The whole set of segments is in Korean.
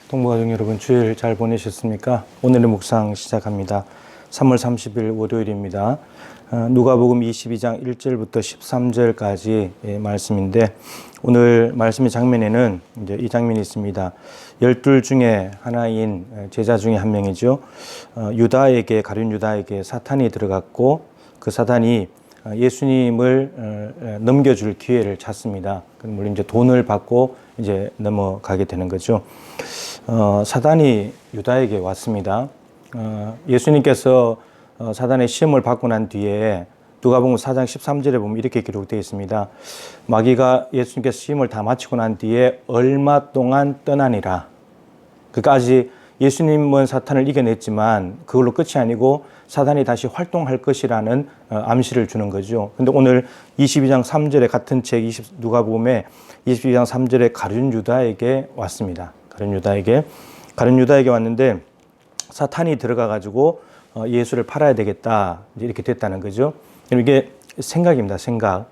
동부가족 여러분, 주일 잘 보내셨습니까? 오늘의 묵상 시작합니다. 3월 30일 월요일입니다. 누가복음 22장 1절부터 13절까지 말씀인데, 오늘 말씀의 장면에는 이제 이 장면이 있습니다. 12 중에 하나인 제자 중에 한 명이죠. 가룟 유다에게 사탄이 들어갔고, 그 사탄이 예수님을 넘겨줄 기회를 찾습니다. 물론 이제 돈을 받고 이제 넘어가게 되는 거죠. 사단이 유다에게 왔습니다. 예수님께서 사단의 시험을 받고 난 뒤에 누가복음 4장 13절에 보면 이렇게 기록되어 있습니다. 마귀가 예수님께서 시험을 다 마치고 난 뒤에 얼마 동안 떠나니라. 그까지 예수님은 사탄을 이겨냈지만 그걸로 끝이 아니고 사단이 다시 활동할 것이라는 암시를 주는 거죠. 근데 오늘 22장 3절에 같은 책 누가복음에 22장 3절에 가룟 유다에게 왔습니다. 가룟 유다에게 왔는데 사탄이 들어가 가지고 예수를 팔아야 되겠다 이렇게 됐다는 거죠. 이게 생각입니다. 생각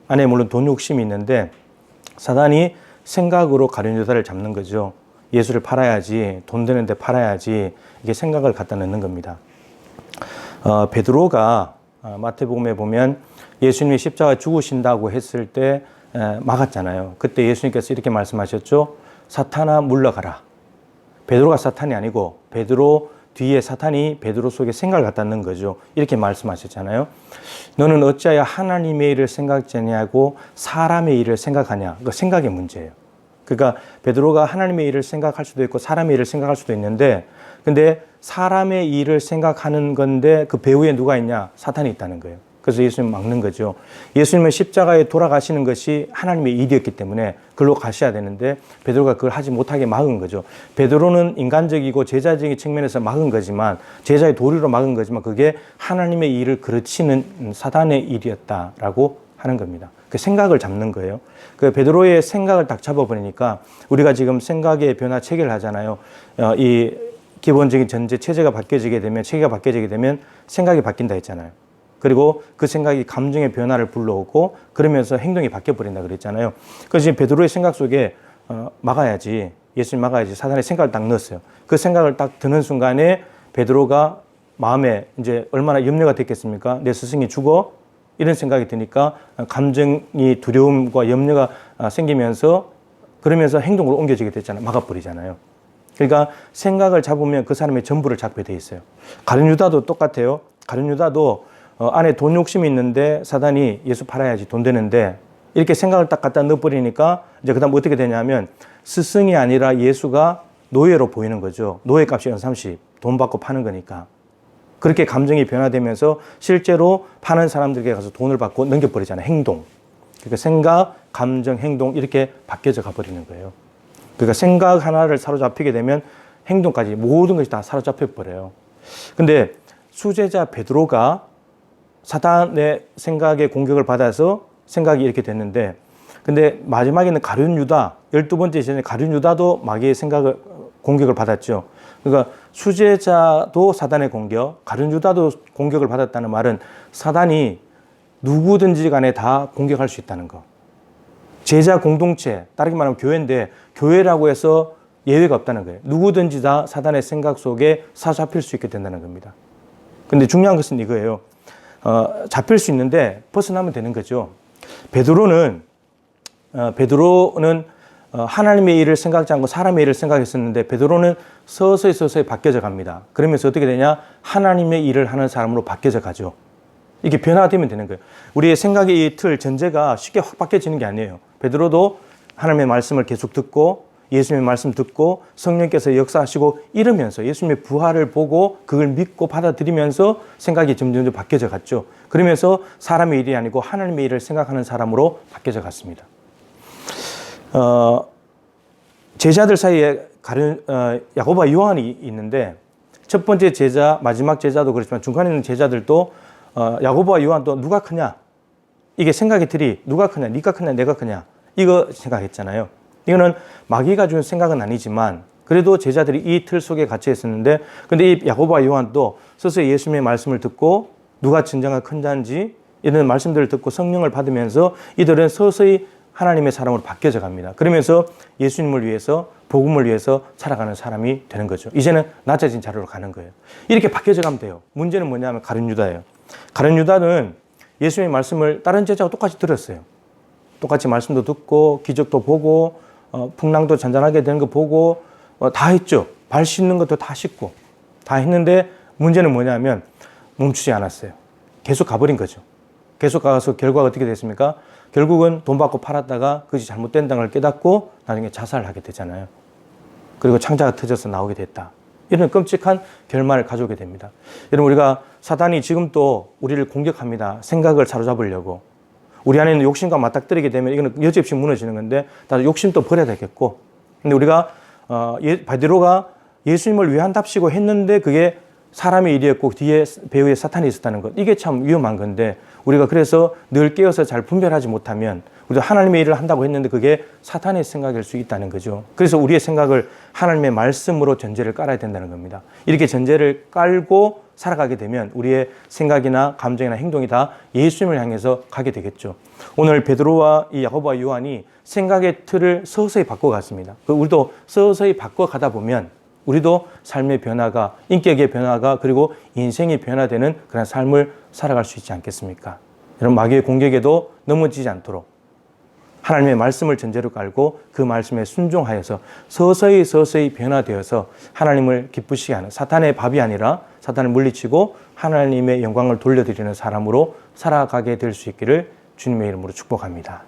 안에 물론 돈 욕심이 있는데 사단이 생각으로 가룟 유다를 잡는 거죠. 예수를 팔아야지, 돈 되는데 팔아야지, 이게 생각을 갖다 넣는 겁니다. 베드로가 마태복음에 보면 예수님이 십자가 죽으신다고 했을 때 막았잖아요. 그때 예수님께서 이렇게 말씀하셨죠. 사탄아 물러가라. 베드로가 사탄이 아니고 베드로 뒤에 사탄이 베드로 속에 생각을 갖다 넣는 거죠. 이렇게 말씀하셨잖아요. 너는 어찌하여 하나님의 일을 생각지 아니하고 사람의 일을 생각하냐. 그 생각의 문제예요. 그러니까 베드로가 하나님의 일을 생각할 수도 있고 사람의 일을 생각할 수도 있는데, 근데 사람의 일을 생각하는 건데 그 배후에 누가 있냐? 사탄이 있다는 거예요. 그래서 예수님 막는 거죠. 예수님은 십자가에 돌아가시는 것이 하나님의 일이었기 때문에 그걸로 가셔야 되는데 베드로가 그걸 하지 못하게 막은 거죠. 베드로는 인간적이고 제자적인 측면에서 막은 거지만, 제자의 도리로 막은 거지만, 그게 하나님의 일을 그르치는 사단의 일이었다라고 하는 겁니다. 그 생각을 잡는 거예요. 그 베드로의 생각을 딱 잡아버리니까, 우리가 지금 생각의 변화 체계를 하잖아요. 이 기본적인 전제 체제가 바뀌어지게 되면, 체계가 바뀌어지게 되면 생각이 바뀐다 했잖아요. 그리고 그 생각이 감정의 변화를 불러오고 그러면서 행동이 바뀌어버린다 그랬잖아요. 그래서 지금 베드로의 생각 속에 막아야지, 예수님 막아야지 사단의 생각을 딱 넣었어요. 그 생각을 딱 드는 순간에 베드로가 마음에 이제 얼마나 염려가 됐겠습니까? 내 스승이 죽어? 이런 생각이 드니까 감정이 두려움과 염려가 생기면서, 그러면서 행동으로 옮겨지게 됐잖아요. 막아버리잖아요. 그러니까 생각을 잡으면 그 사람의 전부를 잡게 돼 있어요. 가룟 유다도 똑같아요. 가룟 유다도 안에 돈 욕심이 있는데 사단이 예수 팔아야지 돈 되는데, 이렇게 생각을 딱 갖다 넣어버리니까 이제 그 다음 어떻게 되냐면 스승이 아니라 예수가 노예로 보이는 거죠. 노예값이 연30, 돈 받고 파는 거니까. 그렇게 감정이 변화되면서 실제로 파는 사람들에게 가서 돈을 받고 넘겨버리잖아요. 행동. 그러니까 생각, 감정, 행동 이렇게 바뀌어져 가버리는 거예요. 그러니까 생각 하나를 사로잡히게 되면 행동까지 모든 것이 다 사로잡혀 버려요. 근데 수제자 베드로가 사탄의 생각에 공격을 받아서 생각이 이렇게 됐는데, 근데 마지막에는 가룟 유다, 12번째 시즌에 가룟 유다도 마귀의 공격을 받았죠. 그러니까 수제자도 사단의 공격, 가룟 유다도 공격을 받았다는 말은 사단이 누구든지 간에 다 공격할 수 있다는 거. 제자 공동체, 다르게 말하면 교회인데 교회라고 해서 예외가 없다는 거예요. 누구든지 다 사단의 생각 속에 사로잡힐 수 있게 된다는 겁니다. 근데 중요한 것은 이거예요. 잡힐 수 있는데 벗어나면 되는 거죠. 베드로는 하나님의 일을 생각지 않고 사람의 일을 생각했었는데, 베드로는 서서히 바뀌어져 갑니다. 그러면서 어떻게 되냐? 하나님의 일을 하는 사람으로 바뀌어져 가죠. 이게 변화되면 되는 거예요. 우리의 생각의 이 틀, 전제가 쉽게 확 바뀌어지는 게 아니에요. 베드로도 하나님의 말씀을 계속 듣고, 예수님의 말씀 듣고, 성령께서 역사하시고 이러면서 예수님의 부활을 보고 그걸 믿고 받아들이면서 생각이 점점 바뀌어져 갔죠. 그러면서 사람의 일이 아니고 하나님의 일을 생각하는 사람으로 바뀌어져 갔습니다. 제자들 사이에 야고보와 요한이 있는데, 첫 번째 제자, 마지막 제자도 그렇지만 중간에 있는 제자들도 야고보와 요한도 누가 크냐? 이게 생각의 틀이 누가 크냐? 네가 크냐? 내가 크냐? 이거 생각했잖아요. 이거는 마귀가 준 생각은 아니지만 그래도 제자들이 이 틀 속에 갇혀 있었는데, 근데 이 야고보와 요한도 서서히 예수님의 말씀을 듣고 누가 진정한 큰 자인지 이런 말씀들을 듣고 성령을 받으면서 이들은 서서히 하나님의 사람으로 바뀌어져 갑니다. 그러면서 예수님을 위해서, 복음을 위해서 살아가는 사람이 되는 거죠. 이제는 낮아진 자리로 가는 거예요. 이렇게 바뀌어져 가면 돼요. 문제는 뭐냐면 가룟 유다예요. 가룟 유다는 예수님의 말씀을 다른 제자가 똑같이 들었어요. 똑같이 말씀도 듣고 기적도 보고 풍랑도 잔잔하게 되는 거 보고 다 했죠. 발 씻는 것도 다 씻고 다 했는데 문제는 뭐냐면 멈추지 않았어요. 계속 가버린 거죠. 계속 가서 결과가 어떻게 됐습니까? 결국은 돈 받고 팔았다가 그것이 잘못된다는 걸 깨닫고 나중에 자살을 하게 되잖아요. 그리고 창자가 터져서 나오게 됐다. 이런 끔찍한 결말을 가져오게 됩니다. 여러분, 우리가 사단이 지금 또 우리를 공격합니다. 생각을 사로잡으려고. 우리 안에 있는 욕심과 맞닥뜨리게 되면 이거는 여지없이 무너지는 건데 나도 욕심도 버려야 되겠고. 근데 우리가 베드로가 예수님을 위한답시고 했는데 그게 사람의 일이었고 뒤에 배후에 사탄이 있었다는 것. 이게 참 위험한 건데 우리가 그래서 늘 깨어서 잘 분별하지 못하면 우리가 하나님의 일을 한다고 했는데 그게 사탄의 생각일 수 있다는 거죠. 그래서 우리의 생각을 하나님의 말씀으로 전제를 깔아야 된다는 겁니다. 이렇게 전제를 깔고 살아가게 되면 우리의 생각이나 감정이나 행동이 다 예수님을 향해서 가게 되겠죠. 오늘 베드로와 이 야고보와 요한이 생각의 틀을 서서히 바꿔갔습니다. 우리도 서서히 바꿔가다 보면 우리도 삶의 변화가, 인격의 변화가 그리고 인생이 변화되는 그런 삶을 살아갈 수 있지 않겠습니까? 여러분, 마귀의 공격에도 넘어지지 않도록 하나님의 말씀을 전제로 깔고 그 말씀에 순종하여서 서서히 변화되어서 하나님을 기쁘시게 하는 사탄의 밥이 아니라 사탄을 물리치고 하나님의 영광을 돌려드리는 사람으로 살아가게 될 수 있기를 주님의 이름으로 축복합니다.